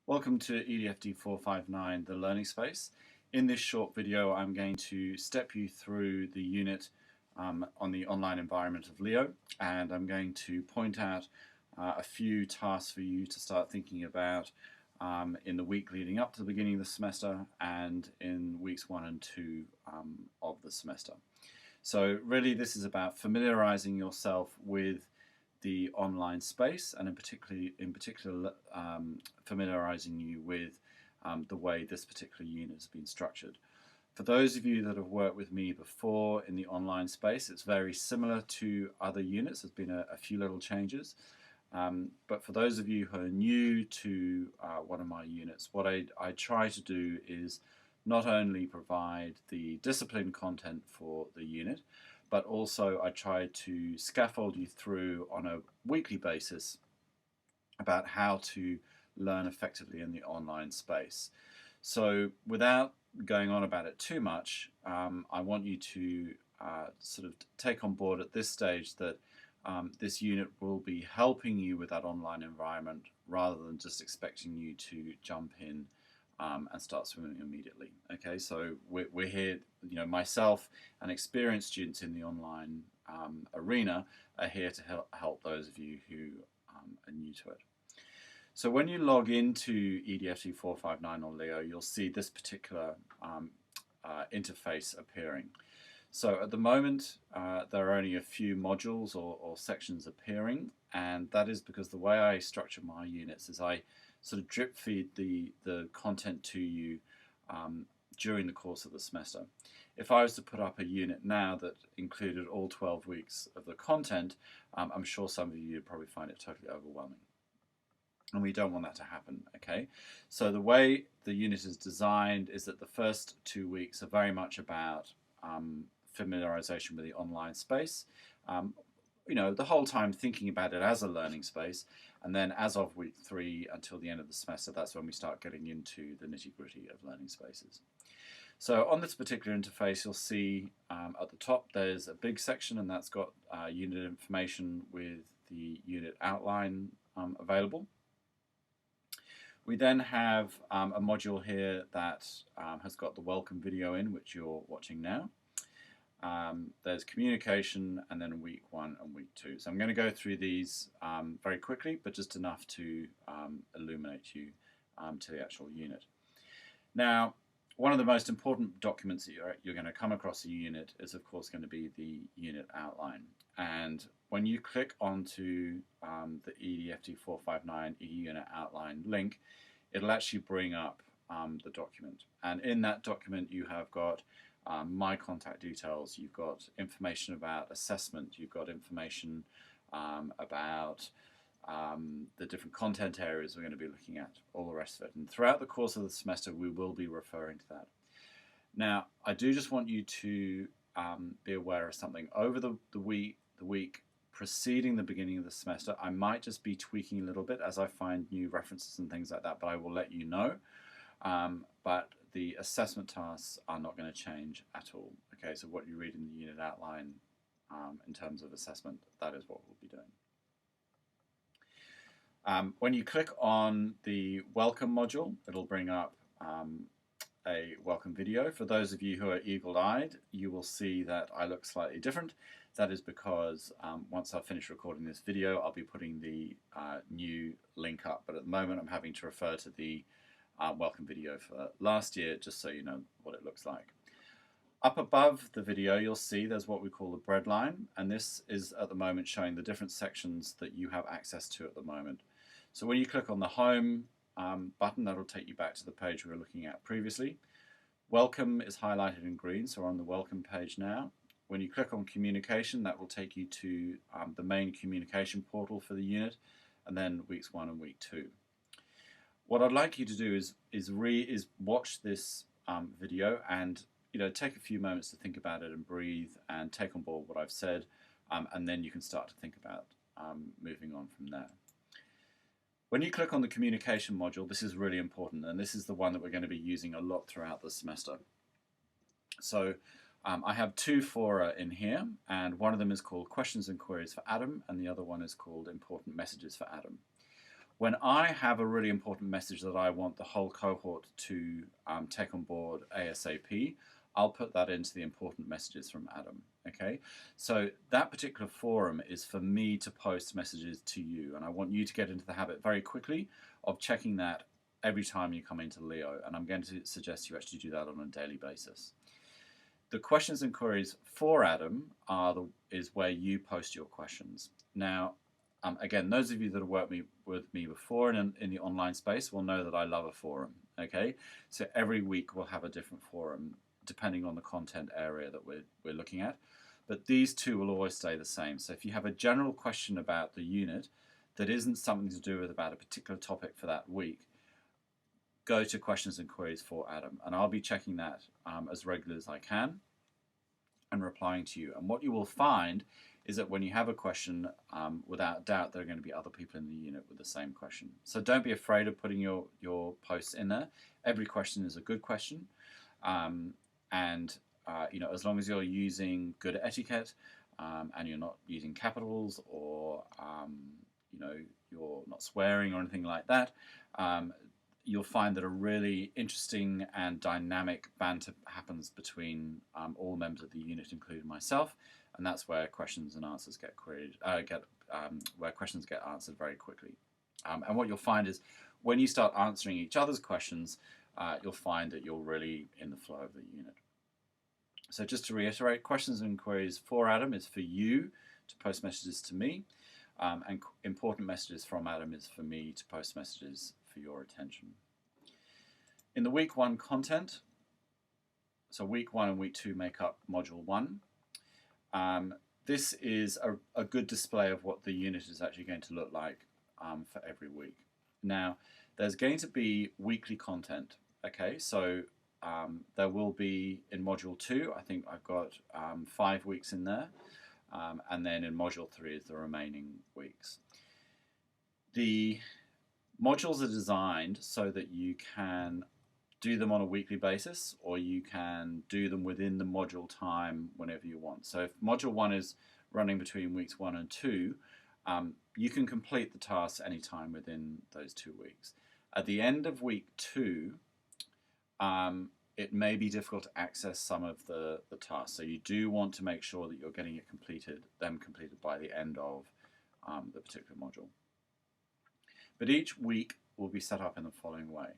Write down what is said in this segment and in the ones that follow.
Welcome to EDFD459, the learning space. In this short video, I'm going to step you through the unit on the online environment of Leo, and I'm going to point out a few tasks for you to start thinking about in the week leading up to the beginning of the semester and in weeks 1 and 2 of the semester. So really this is about familiarizing yourself with the online space, and in particular familiarizing you with the way this particular unit has been structured. For those of you that have worked with me before in the online space, it's very similar to other units. There's been a few little changes, but for those of you who are new to one of my units, what I try to do is not only provide the discipline content for the unit, but also I try to scaffold you through on a weekly basis about how to learn effectively in the online space. So without going on about it too much, I want you to sort of take on board at this stage that this unit will be helping you with that online environment rather than just expecting you to jump in and start swimming immediately. Okay, so we're here, myself and experienced students in the online arena are here to help those of you who are new to it. So when you log into EDFD459 or Leo, you'll see this particular interface appearing. So at the moment, there are only a few modules or sections appearing, and that is because the way I structure my units is I sort of drip feed the content to you during the course of the semester. If I was to put up a unit now that included all 12 weeks of the content, I'm sure some of you would probably find it totally overwhelming. And we don't want that to happen, okay? So the way the unit is designed is that the first 2 weeks are very much about familiarization with the online space. The whole time thinking about it as a learning space, and then as of week 3 until the end of the semester, that's when we start getting into the nitty-gritty of learning spaces. So on this particular interface, you'll see at the top there's a big section, and that's got unit information with the unit outline available. We then have a module here that has got the welcome video in, which you're watching now. There's communication, and then week 1 and week 2. So I'm going to go through these very quickly, but just enough to illuminate you to the actual unit. Now, one of the most important documents that you're going to come across a unit is, of course, going to be the unit outline. And when you click onto the EDFD459 unit outline link, it'll actually bring up the document. And in that document, you have got my contact details, you've got information about assessment, you've got information about the different content areas we're going to be looking at, all the rest of it. And throughout the course of the semester, we will be referring to that. Now, I do just want you to be aware of something. Over the week preceding the beginning of the semester, I might just be tweaking a little bit as I find new references and things like that, but I will let you know. But the assessment tasks are not going to change at all. Okay, so what you read in the unit outline in terms of assessment, that is what we'll be doing. When you click on the welcome module, it'll bring up a welcome video. For those of you who are eagle-eyed, you will see that I look slightly different. That is because once I've finished recording this video, I'll be putting the new link up. But at the moment, I'm having to refer to the welcome video for last year, just so you know what it looks like. Up above the video, you'll see there's what we call the bread line, and this is at the moment showing the different sections that you have access to at the moment. So when you click on the home button, that'll take you back to the page we were looking at previously. Welcome is highlighted in green, so we're on the welcome page now. When you click on communication, that will take you to the main communication portal for the unit, and then weeks 1 and week 2. What I'd like you to do is watch this video and take a few moments to think about it and breathe and take on board what I've said, and then you can start to think about moving on from there. When you click on the communication module, this is really important, and this is the one that we're going to be using a lot throughout the semester. So I have 2 fora in here, and one of them is called Questions and Queries for Adam, and the other one is called Important Messages for Adam. When I have a really important message that I want the whole cohort to take on board ASAP, I'll put that into the important messages from Adam. Okay, so that particular forum is for me to post messages to you, and I want you to get into the habit very quickly of checking that every time you come into Leo, and I'm going to suggest you actually do that on a daily basis. The questions and queries for Adam is where you post your questions. Now, again, those of you that have worked with me before in the online space will know that I love a forum. Okay, so every week we'll have a different forum depending on the content area that we're looking at. But these two will always stay the same. So if you have a general question about the unit that isn't something to do with about a particular topic for that week, go to questions and queries for Adam, and I'll be checking that as regularly as I can and replying to you. And what you will find is that when you have a question, without doubt, there are going to be other people in the unit with the same question. So don't be afraid of putting your posts in there. Every question is a good question. As long as you're using good etiquette and you're not using capitals or you're not swearing or anything like that, you'll find that a really interesting and dynamic banter happens between all members of the unit, including myself, and that's where questions and answers get where questions get answered very quickly. And what you'll find is when you start answering each other's questions, you'll find that you're really in the flow of the unit. So just to reiterate, questions and queries for Adam is for you to post messages to me, and important messages from Adam is for me to post messages for your attention. In the week 1 content, so week 1 and week 2 make up module 1. This is a good display of what the unit is actually going to look like for every week. Now, there's going to be weekly content. Okay, so there will be in module 2, I think I've got 5 weeks in there, and then in module 3 is the remaining weeks. The modules are designed so that you can do them on a weekly basis, or you can do them within the module time whenever you want. So if module 1 is running between weeks 1 and 2, you can complete the tasks anytime within those 2 weeks. At the end of week 2, it may be difficult to access some of the tasks. So you do want to make sure that you're getting them completed by the end of the particular module. But each week will be set up in the following way.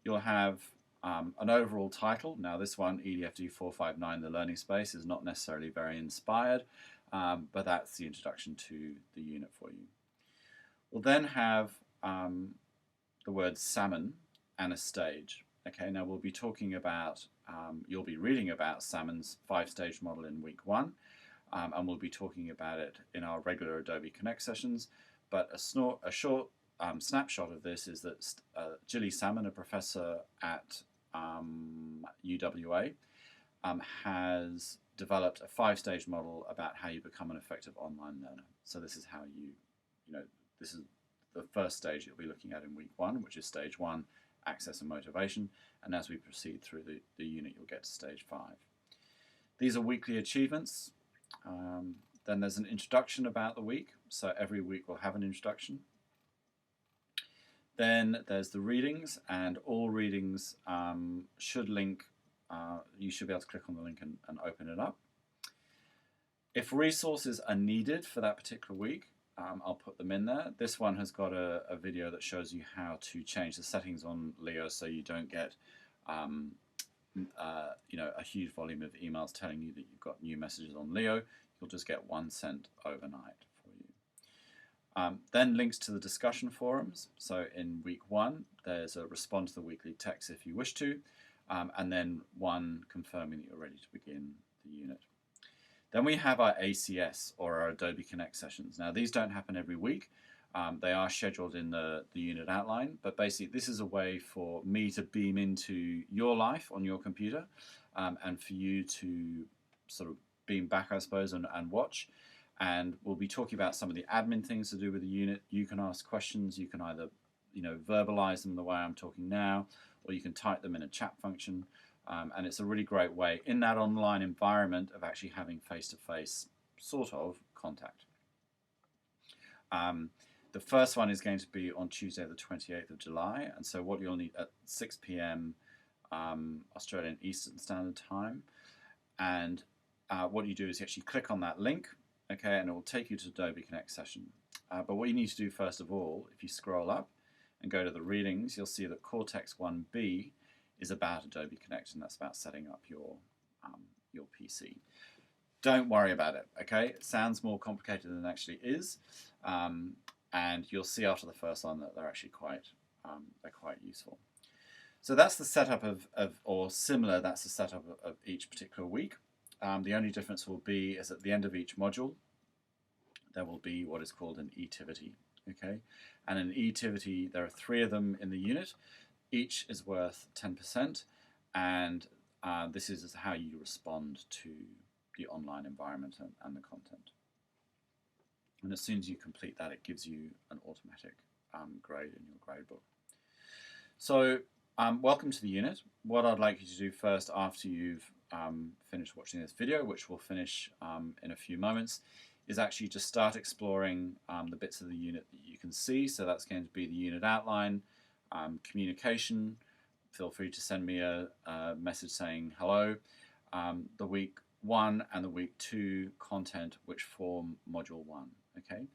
You'll have an overall title. Now this one, EDFD459, the learning space, is not necessarily very inspired, but that's the introduction to the unit for you. We'll then have the word salmon and a stage. Okay, now we'll be talking about, you'll be reading about Salmon's 5-stage model in week 1, and we'll be talking about it in our regular Adobe Connect sessions, but a short snapshot of this is that Gilly Salmon, a professor at UWA, has developed a 5-stage model about how you become an effective online learner. So this is how this is the first stage you'll be looking at in week 1, which is stage 1, access and motivation, and as we proceed through the unit, you'll get to stage 5. These are weekly achievements. Then there's an introduction about the week, so every week we'll have an introduction. Then there's the readings, and all readings should link, you should be able to click on the link and open it up. If resources are needed for that particular week, I'll put them in there. This one has got a video that shows you how to change the settings on Leo so you don't get a huge volume of emails telling you that you've got new messages on Leo. You'll just get one sent overnight for you. Then links to the discussion forums. So in week 1, there's a respond to the weekly text if you wish to, and then one confirming that you're ready to begin the unit. Then we have our ACS, or our Adobe Connect sessions. Now these don't happen every week. They are scheduled in the unit outline, but basically this is a way for me to beam into your life on your computer, and for you to sort of beam back, I suppose, and watch. And we'll be talking about some of the admin things to do with the unit. You can ask questions. You can either verbalize them the way I'm talking now, or you can type them in a chat function. And it's a really great way in that online environment of actually having face-to-face sort of contact. The first one is going to be on Tuesday the 28th of July, and so what you'll need at 6 p.m. Australian Eastern Standard Time, and what you do is you actually click on that link, okay, and it will take you to Adobe Connect session. But what you need to do first of all, if you scroll up and go to the readings, you'll see that Cortex 1B is about Adobe Connect, and that's about setting up your PC. Don't worry about it, okay? It sounds more complicated than it actually is, and you'll see after the first one that they're actually quite useful. So that's the setup or similar, that's the setup of each particular week. The only difference will be is at the end of each module, there will be what is called an etivity, okay? And an etivity, there are 3 of them in the unit. Each is worth 10%, and this is how you respond to the online environment and the content. And as soon as you complete that, it gives you an automatic grade in your gradebook. So welcome to the unit. What I'd like you to do first, after you've finished watching this video, which we'll finish in a few moments, is actually just start exploring the bits of the unit that you can see. So that's going to be the unit outline, communication. Feel free to send me a message saying hello. The week 1 and the week 2 content, which form module 1. Okay.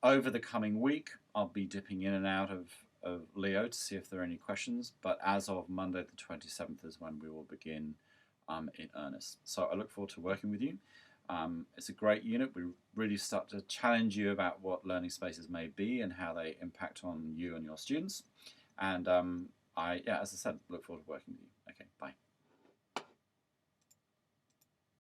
Over the coming week, I'll be dipping in and out of Leo to see if there are any questions, but as of Monday the 27th is when we will begin in earnest. So I look forward to working with you. It's a great unit. We really start to challenge you about what learning spaces may be and how they impact on you and your students. And as I said, look forward to working with you. Okay, bye.